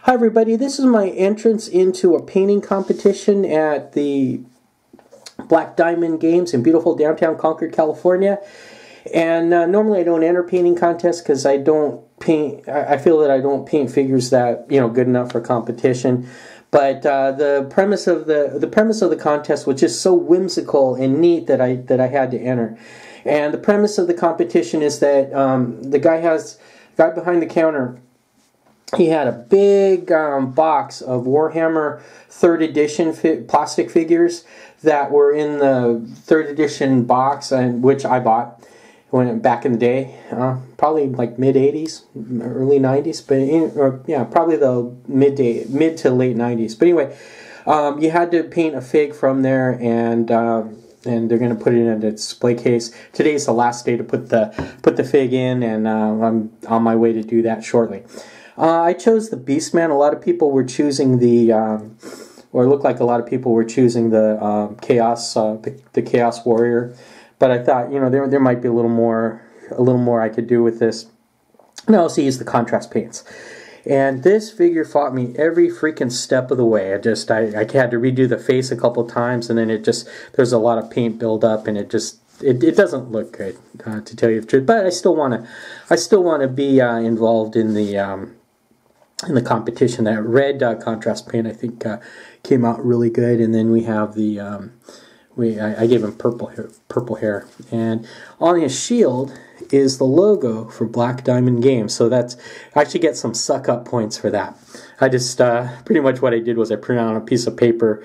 Hi everybody, this is my entrance into a painting competition at the Black Diamond Games in beautiful downtown Concord, California. And normally I don't enter painting contests because I don't paint, I feel that I don't paint figures that, good enough for competition. But the premise of the contest was just so whimsical and neat that I had to enter. And the premise of the competition is that the guy behind the counter, he had a big box of Warhammer 3rd edition plastic figures that were in the 3rd edition box, which I bought back in the day, probably like mid 80s, early 90s, but probably the mid to late 90s. But anyway, you had to paint a fig from there, and they're going to put it in a display case. Today's the last day to put the fig in, and I'm on my way to do that shortly. I chose the Beastman. A lot of people were choosing or it looked like a lot of people were choosing the Chaos Warrior. But I thought, there might be a little more I could do with this. And I also used the contrast paints. And this figure fought me every freaking step of the way. I had to redo the face a couple times, and then there's a lot of paint buildup, and it doesn't look good, to tell you the truth. But I still want to be involved in the competition. That red contrast paint, I think, came out really good. And then we have the I gave him purple hair, and on his shield is the logo for Black Diamond Games. So I actually get some suck up points for that. I just pretty much what I did was I printed out a piece of paper,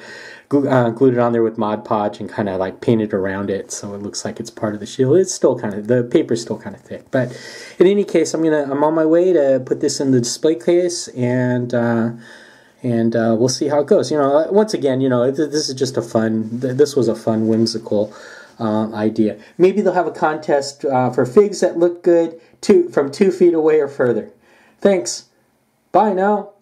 glued it on there with Mod Podge, and kind of like painted around it so it looks like it's part of the shield. It's still the paper's still kind of thick, but in any case, I'm on my way to put this in the display case, and we'll see how it goes. Once again, this is just this was a fun, whimsical idea. Maybe they'll have a contest for figs that look good from 2 feet away or further. Thanks. Bye now.